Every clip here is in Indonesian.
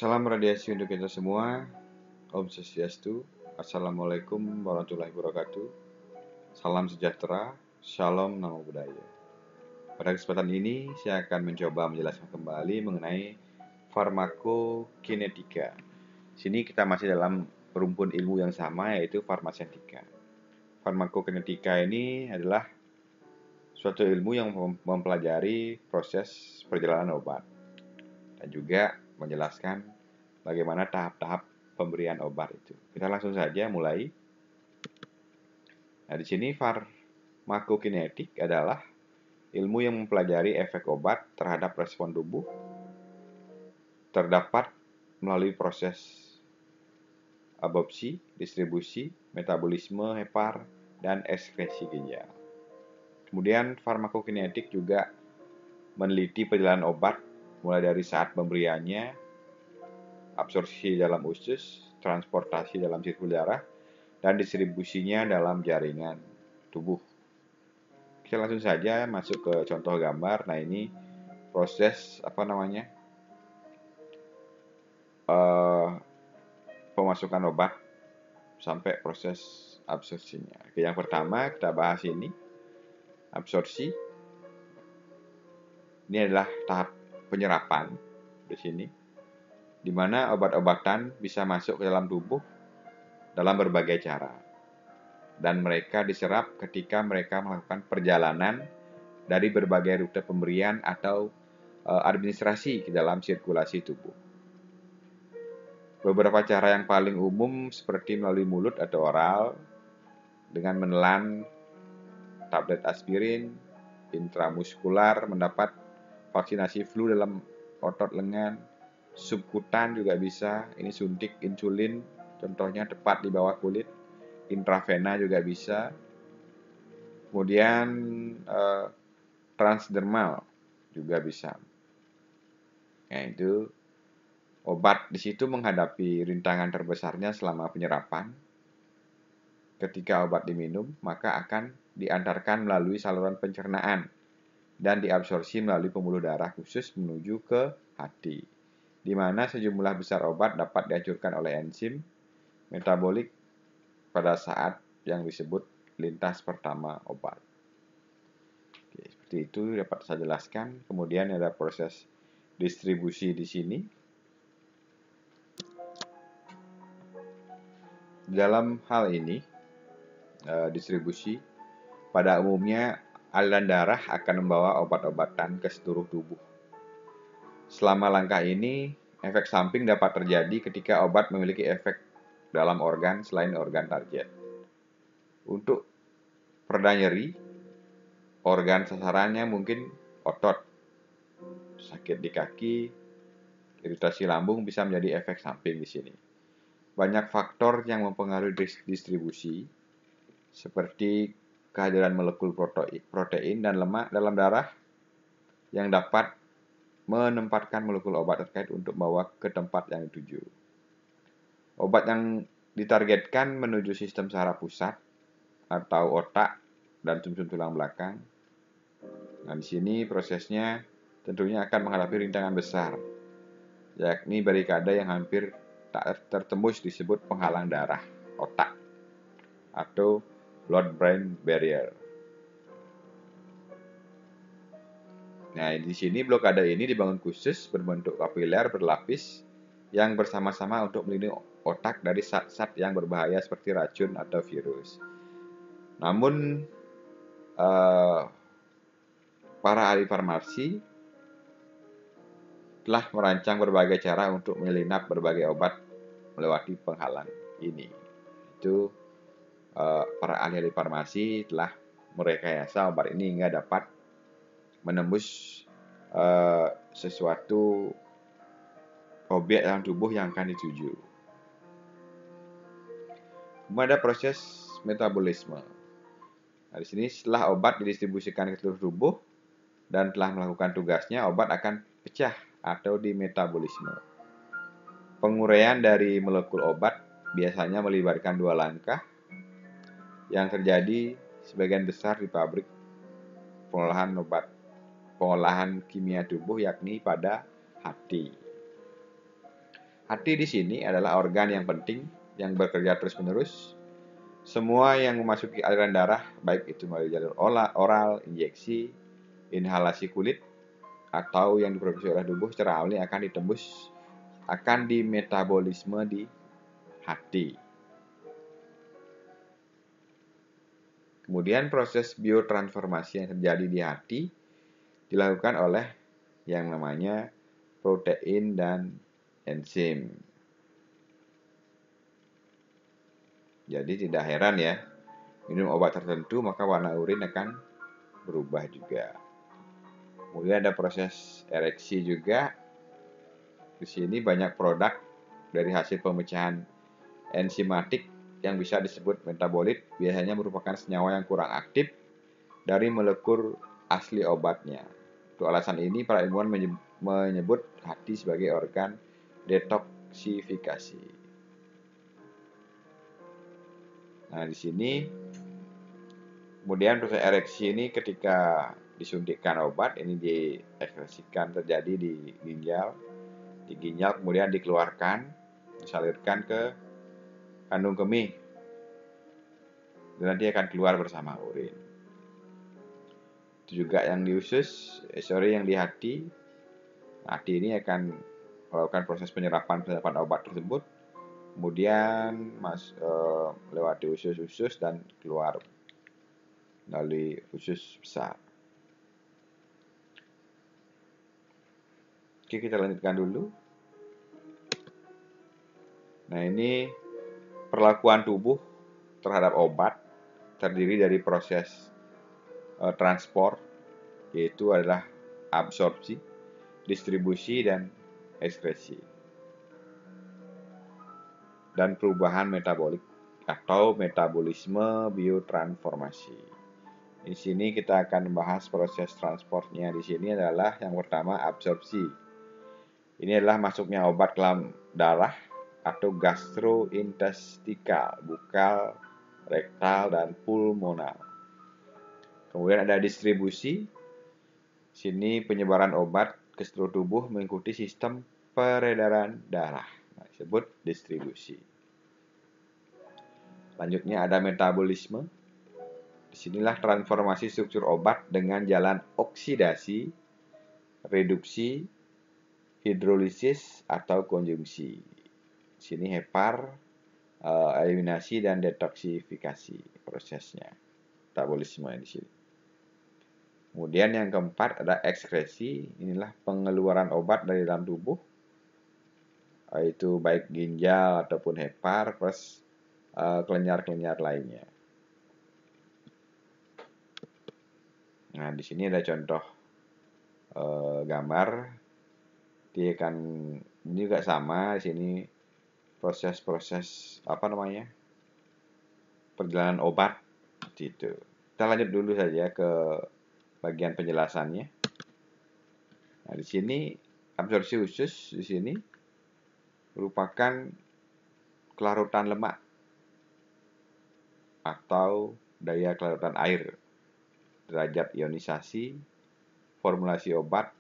Salam radiasi untuk kita semua. Om Swastiastu. Assalamualaikum warahmatullahi wabarakatuh. Salam sejahtera. Shalom Namo Buddhaya. Pada kesempatan ini saya akan mencoba menjelaskan kembali mengenai farmakokinetika. Sini kita masih dalam rumpun ilmu yang sama, yaitu farmaseutika. Farmakokinetika ini adalah suatu ilmu yang mempelajari proses perjalanan obat dan juga menjelaskan bagaimana tahap-tahap pemberian obat itu. Kita langsung saja mulai. Nah, di sini farmakokinetik adalah ilmu yang mempelajari efek obat terhadap respon tubuh terdapat melalui proses absorpsi, distribusi, metabolisme hepar, dan ekskresi ginjal. Kemudian farmakokinetik juga meneliti perjalanan obat mulai dari saat pemberiannya, absorpsi dalam usus, transportasi dalam sirkulasi darah, dan distribusinya dalam jaringan tubuh. Kita langsung saja masuk ke contoh gambar. Nah, ini proses pemasukan obat sampai proses absorpsinya. Oke, yang pertama kita bahas ini absorpsi. Ini adalah tahap penyerapan di sini, di mana obat-obatan bisa masuk ke dalam tubuh dalam berbagai cara, dan mereka diserap ketika mereka melakukan perjalanan dari berbagai rute pemberian atau administrasi ke dalam sirkulasi tubuh. Beberapa cara yang paling umum seperti melalui mulut atau oral dengan menelan tablet aspirin, intramuskular mendapat vaksinasi flu dalam otot lengan, subkutan juga bisa, ini suntik insulin contohnya tepat di bawah kulit, intravena juga bisa, kemudian transdermal juga bisa. Nah, itu obat di situ menghadapi rintangan terbesarnya selama penyerapan. Ketika obat diminum, maka akan diantarkan melalui saluran pencernaan dan diabsorpsi melalui pembuluh darah khusus menuju ke hati, di mana sejumlah besar obat dapat dihancurkan oleh enzim metabolik pada saat yang disebut lintas pertama obat. Oke, seperti itu dapat saya jelaskan. Kemudian ada proses distribusi di sini. Dalam hal ini, distribusi pada umumnya aliran darah akan membawa obat-obatan ke seluruh tubuh. Selama langkah ini, efek samping dapat terjadi ketika obat memiliki efek dalam organ selain organ target. Untuk pereda nyeri, organ sasarannya mungkin otot, sakit di kaki, iritasi lambung bisa menjadi efek samping di sini. Banyak faktor yang mempengaruhi distribusi, seperti kehadiran molekul protein dan lemak dalam darah yang dapat menempatkan molekul obat terkait untuk membawa ke tempat yang dituju. Obat yang ditargetkan menuju sistem saraf pusat atau otak dan sumsum tulang belakang. Nah, di sini prosesnya tentunya akan menghadapi rintangan besar, yakni barikade yang hampir tak tertembus disebut penghalang darah otak atau blood-brain barrier. Nah, di sini blokade ini dibangun khusus berbentuk kapiler berlapis yang bersama-sama untuk melindungi otak dari zat-zat yang berbahaya seperti racun atau virus. Namun, para ahli farmasi telah merancang berbagai cara untuk menyelinap berbagai obat melewati penghalang ini. Itu para ahli farmasi telah merekayasa obat ini hingga dapat menembus sesuatu objek dalam tubuh yang akan dituju. Kemudian ada proses metabolisme. Nah, di sini setelah obat didistribusikan ke seluruh tubuh dan telah melakukan tugasnya, obat akan pecah atau dimetabolisme. Penguraian dari molekul obat biasanya melibatkan dua langkah yang terjadi sebagian besar di pabrik pengolahan kimia tubuh, yakni pada hati. Hati di sini adalah organ yang penting yang bekerja terus-menerus. Semua yang memasuki aliran darah, baik itu melalui jalur oral, injeksi, inhalasi kulit, atau yang diproduksi oleh tubuh secara alami akan dimetabolisme di hati. Kemudian proses biotransformasi yang terjadi di hati dilakukan oleh yang namanya protein dan enzim. Jadi tidak heran ya, minum obat tertentu maka warna urin akan berubah juga. Kemudian ada proses ereksi juga. Di sini banyak produk dari hasil pemecahan enzimatik yang bisa disebut metabolit biasanya merupakan senyawa yang kurang aktif dari molekul asli obatnya. Untuk alasan ini, para ilmuwan menyebut hati sebagai organ detoksifikasi. Nah, di sini kemudian proses ereksi ini ketika disuntikkan obat ini diekspresikan terjadi di ginjal. Di ginjal kemudian dikeluarkan, disalurkan ke kandung kemih. Dan nanti akan keluar bersama urin. Itu juga yang di usus, yang di hati. Hati ini akan melakukan proses penyerapan obat tersebut, kemudian lewati usus-usus dan keluar melalui usus besar. Oke, kita lanjutkan dulu. Nah, ini perlakuan tubuh terhadap obat terdiri dari proses transport, yaitu adalah absorpsi, distribusi, dan ekskresi. Dan perubahan metabolik atau metabolisme biotransformasi. Di sini kita akan membahas proses transportnya. Di sini adalah yang pertama absorpsi. Ini adalah masuknya obat ke dalam darah atau gastrointestikal, bukal, rektal, dan pulmonal. Kemudian ada distribusi. Sini penyebaran obat ke seluruh tubuh mengikuti sistem peredaran darah. Nah, disebut distribusi. Selanjutnya ada metabolisme. Disinilah transformasi struktur obat dengan jalan oksidasi, reduksi, hidrolisis, atau konjungsi. Sini hepar, eliminasi, dan detoksifikasi prosesnya. Metabolisme di sini. Kemudian yang keempat ada ekskresi. Inilah pengeluaran obat dari dalam tubuh, yaitu baik ginjal ataupun hepar plus kelenjar-kelenjar lainnya. Nah, di sini ada contoh gambar. Ini juga sama. Di sini proses-proses perjalanan obat gitu. Kita lanjut dulu saja ke bagian penjelasannya. Nah, di sini absorpsi usus di sini merupakan kelarutan lemak atau daya kelarutan air, derajat ionisasi, formulasi obat,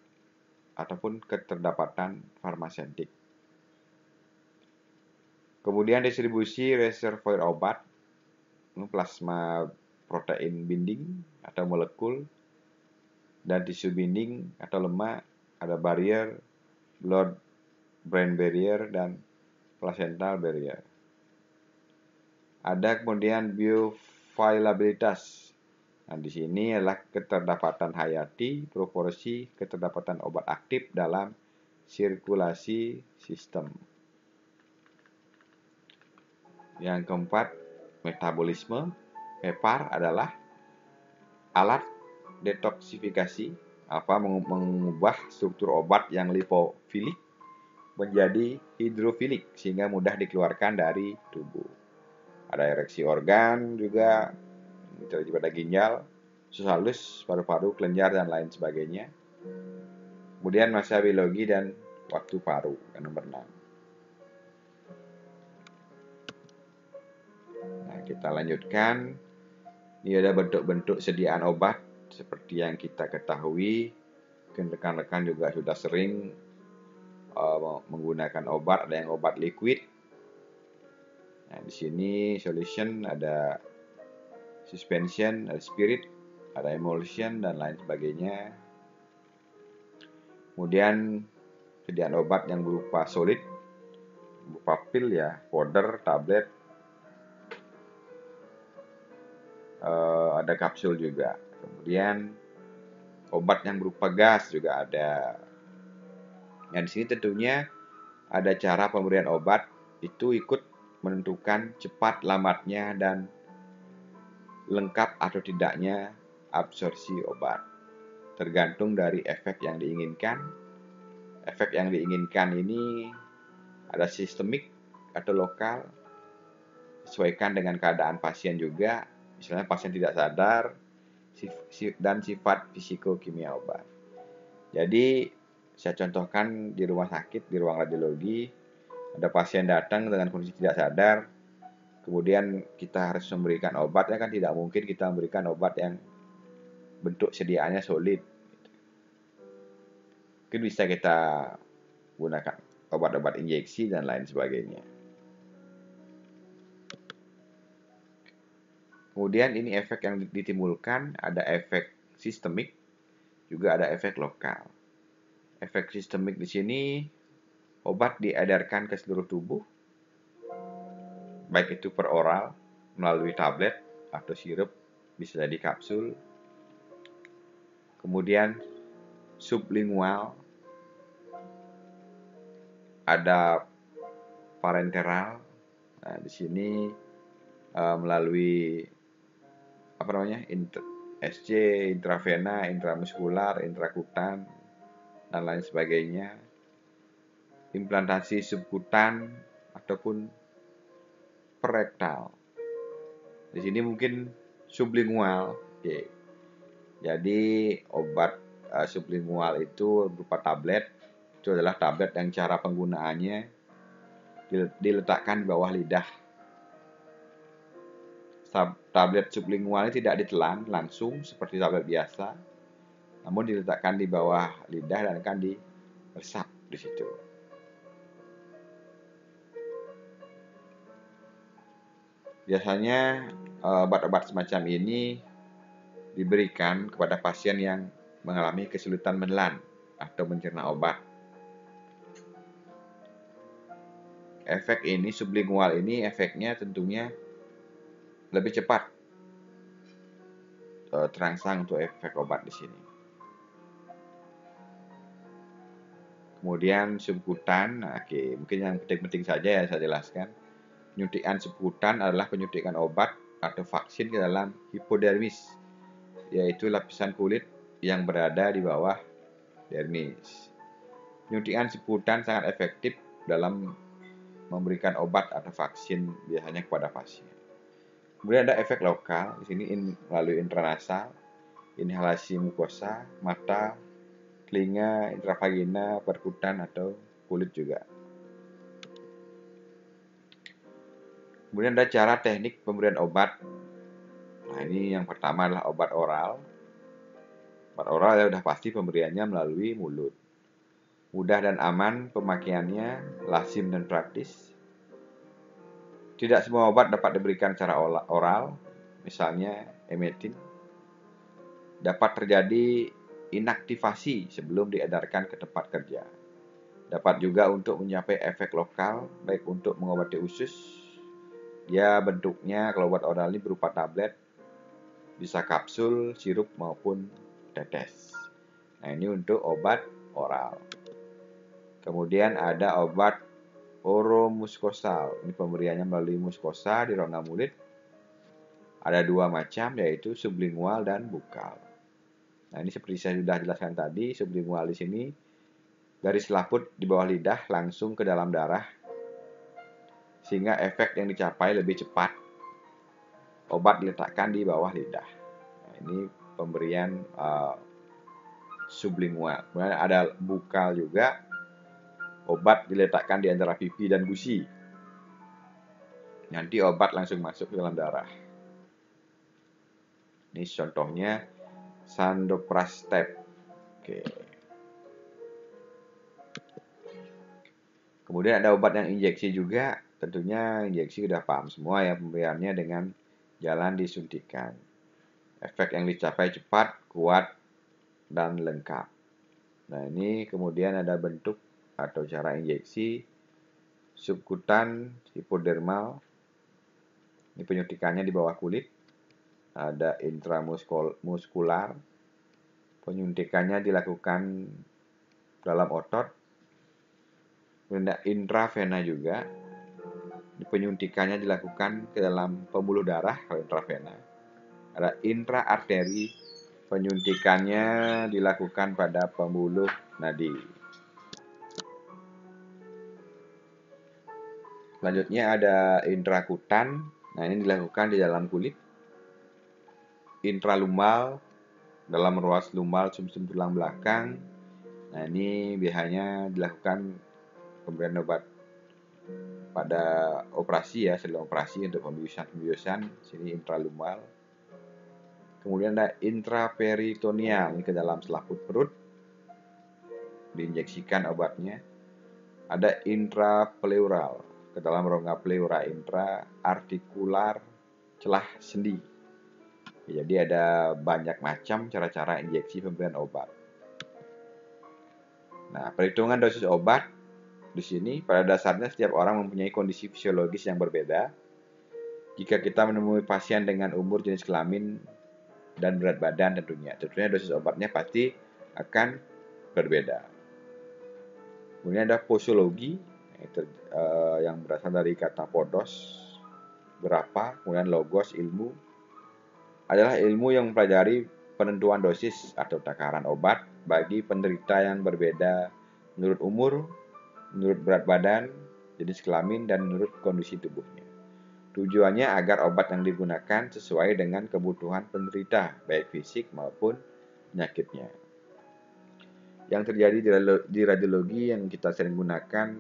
ataupun keterdapatan farmaseutik. Kemudian distribusi reservoir obat, plasma protein binding atau molekul, dan tisu binding atau lemak, ada barrier, blood-brain barrier, dan placental barrier. Ada kemudian bioavailabilitas. Nah, di sini adalah keterdapatan hayati, proporsi keterdapatan obat aktif dalam sirkulasi sistem. Yang keempat, metabolisme. Hepar adalah alat detoksifikasi, mengubah struktur obat yang lipofilik menjadi hidrofilik sehingga mudah dikeluarkan dari tubuh. Ada ereksi organ juga, terjadi pada ginjal, usus halus, paru-paru, kelenjar, dan lain sebagainya. Kemudian masa biologi dan waktu paru, yang nomor 6. Nah, kita lanjutkan. Ini ada bentuk-bentuk sediaan obat seperti yang kita ketahui. Mungkin rekan-rekan juga sudah sering menggunakan obat, ada yang obat liquid. Nah, di sini solution ada suspension, ada spirit, ada emulsion dan lain sebagainya. Kemudian sediaan obat yang berupa solid, berupa pil ya, powder, tablet, ada kapsul juga. Kemudian obat yang berupa gas juga ada. Nah, di sini tentunya ada cara pemberian obat itu ikut menentukan cepat lambatnya dan lengkap atau tidaknya absorpsi obat. Tergantung dari efek yang diinginkan. Efek yang diinginkan ini ada sistemik atau lokal, sesuaikan dengan keadaan pasien juga. Misalnya pasien tidak sadar dan sifat fisikokimia obat. Jadi saya contohkan di rumah sakit, di ruang radiologi, ada pasien datang dengan kondisi tidak sadar, kemudian kita harus memberikan obat, ya kan tidak mungkin kita memberikan obat yang bentuk sediaannya solid. Mungkin bisa kita gunakan obat-obat injeksi dan lain sebagainya. Kemudian ini efek yang ditimbulkan, ada efek sistemik, juga ada efek lokal. Efek sistemik di sini obat diedarkan ke seluruh tubuh, baik itu per oral melalui tablet atau sirup, bisa jadi kapsul. Kemudian sublingual, ada parenteral. Nah, di sini melalui SC, intravena, intramuskular, intrakutan, dan lain sebagainya. Implantasi subkutan ataupun perektal. Di sini mungkin sublingual. Oke. Jadi obat sublingual itu berupa tablet. Itu adalah tablet yang cara penggunaannya diletakkan di bawah lidah. Tablet sublingual ini tidak ditelan langsung seperti tablet biasa, namun diletakkan di bawah lidah dan akan diresap di situ. Biasanya obat-obat semacam ini diberikan kepada pasien yang mengalami kesulitan menelan atau mencerna obat. Efek ini sublingual ini efeknya tentunya lebih cepat terangsang untuk efek obat di sini. Kemudian subkutan, oke, mungkin yang penting-penting saja ya saya jelaskan. Penyuntikan subkutan adalah penyuntikan obat atau vaksin ke dalam hipodermis, yaitu lapisan kulit yang berada di bawah dermis. Penyuntikan subkutan sangat efektif dalam memberikan obat atau vaksin biasanya kepada pasien. Kemudian ada efek lokal, di sini melalui intranasal, inhalasi mukosa, mata, telinga, intravagina, perkutan atau kulit juga. Kemudian ada cara teknik pemberian obat. Nah, ini yang pertama adalah obat oral. Obat oral ya udah pasti pemberiannya melalui mulut. Mudah dan aman pemakaiannya, lazim dan praktis. Tidak semua obat dapat diberikan secara oral, misalnya emetin. Dapat terjadi inaktivasi sebelum diedarkan ke tempat kerja. Dapat juga untuk mencapai efek lokal, baik untuk mengobati usus. Dia bentuknya kalau obat oral ini berupa tablet, bisa kapsul, sirup maupun tetes. Nah, ini untuk obat oral. Kemudian ada obat oromuskosal. Ini pemberiannya melalui muskosa di rongga mulut. Ada dua macam, yaitu sublingual dan bukal. Nah, ini seperti saya sudah jelaskan tadi, sublingual di sini garis laput di bawah lidah langsung ke dalam darah, sehingga efek yang dicapai lebih cepat. Obat diletakkan di bawah lidah. Nah, ini pemberian sublingual. Kemudian ada bukal juga. Obat diletakkan di antara pipi dan gusi. Nanti obat langsung masuk ke dalam darah. Ini contohnya sandoprastep. Oke. Kemudian ada obat yang injeksi juga, tentunya injeksi udah paham semua ya pemberiannya dengan jalan disuntikan. Efek yang dicapai cepat, kuat, dan lengkap. Nah, ini kemudian ada bentuk atau cara injeksi subkutan, hipodermal. Ini penyuntikannya di bawah kulit. Ada intramuskular. Penyuntikannya dilakukan dalam otot. Kemudian ada intravena juga. Penyuntikannya dilakukan ke dalam pembuluh darah kalau intravena. Ada intraarteri, penyuntikannya dilakukan pada pembuluh nadi. Selanjutnya ada intrakutan. Nah, ini dilakukan di dalam kulit. Intralumbal, dalam ruas lumbal sumsum tulang belakang. Nah, ini biasanya dilakukan pemberian obat pada operasi ya, sebelum operasi untuk pembiusan. Sini intralumbal. Kemudian ada intraperitoneal, ini ke dalam selaput perut. Diinjeksikan obatnya. Ada intrapleural, ke dalam rongga pleura. Intraartikular, celah sendi. Jadi ada banyak macam cara-cara injeksi pemberian obat. Nah, perhitungan dosis obat di sini pada dasarnya setiap orang mempunyai kondisi fisiologis yang berbeda. Jika kita menemui pasien dengan umur, jenis kelamin, dan berat badan tentunya dosis obatnya pasti akan berbeda. Kemudian ada posologi yang berasal dari kata podos, berapa, kemudian logos, ilmu, adalah ilmu yang mempelajari penentuan dosis atau takaran obat bagi penderita yang berbeda menurut umur, menurut berat badan, jenis kelamin, dan menurut kondisi tubuhnya. Tujuannya agar obat yang digunakan sesuai dengan kebutuhan penderita, baik fisik maupun penyakitnya. Yang terjadi di radiologi yang kita sering gunakan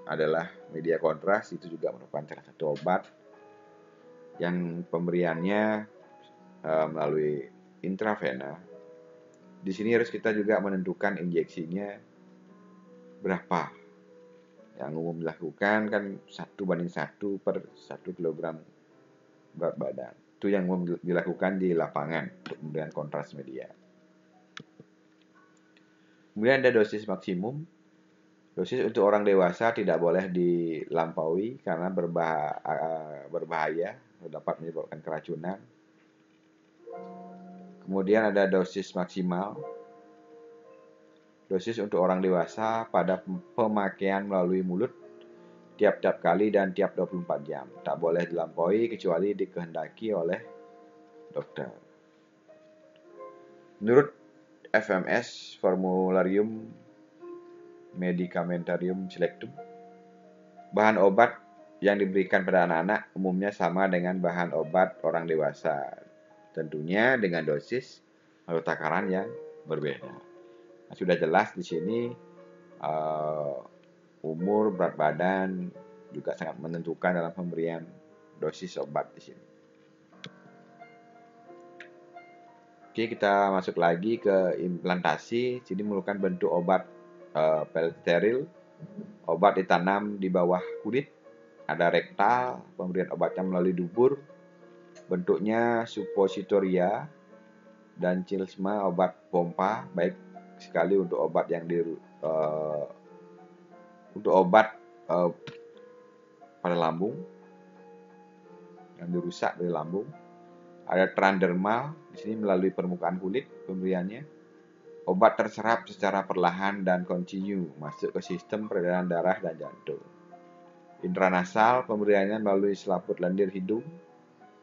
adalah media kontras, itu juga merupakan salah satu obat yang pemberiannya melalui intravena. Di sini harus kita juga menentukan injeksinya berapa. Yang umum dilakukan kan 1:1 per 1 kg berat badan. Itu yang umum dilakukan di lapangan untuk pemberian kontras media. Kemudian ada dosis maksimum. Dosis untuk orang dewasa tidak boleh dilampaui karena berbahaya, dapat menyebabkan keracunan. Kemudian ada dosis maksimal. Dosis untuk orang dewasa pada pemakaian melalui mulut tiap-tiap kali dan tiap 24 jam. Tak boleh dilampaui kecuali dikehendaki oleh dokter. Menurut FMS, Formularium Medicamentarium Selectum, bahan obat yang diberikan pada anak-anak umumnya sama dengan bahan obat orang dewasa. Tentunya dengan dosis atau takaran yang berbeda. Nah, sudah jelas di sini umur, berat badan juga sangat menentukan dalam pemberian dosis obat di sini. Oke, kita masuk lagi ke implantasi. Sini merupakan bentuk obat steril. Obat ditanam di bawah kulit. Ada rektal, pemberian obatnya melalui dubur. Bentuknya suppositoria dan cilsma, obat pompa, baik sekali untuk obat yang pada lambung yang dirusak dari lambung. Ada transdermal, di sini melalui permukaan kulit pemberiannya. Obat terserap secara perlahan dan kontinu masuk ke sistem peredaran darah dan jantung. Intranasal, pemberiannya melalui selaput lendir hidung.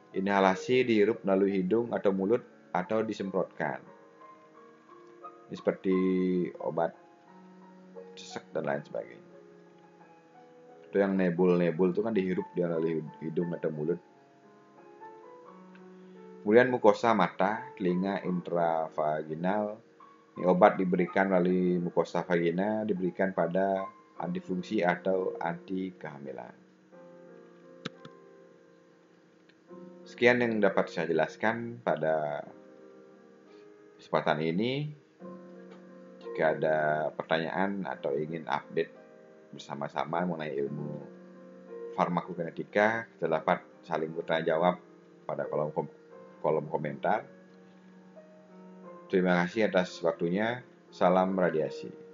Inhalasi dihirup melalui hidung atau mulut atau disemprotkan. Ini seperti obat sesek dan lain sebagainya. Itu yang nebul itu kan dihirup melalui hidung atau mulut. Kemudian mukosa mata, telinga, intravaginal. Ini obat diberikan melalui mukosa vagina, diberikan pada antifungsi atau anti kehamilan. Sekian yang dapat saya jelaskan pada kesempatan ini. Jika ada pertanyaan atau ingin update bersama-sama mengenai ilmu farmakogenetika. Kita dapat saling bertanya jawab pada kolom komentar. Terima kasih atas waktunya. Salam radiasi.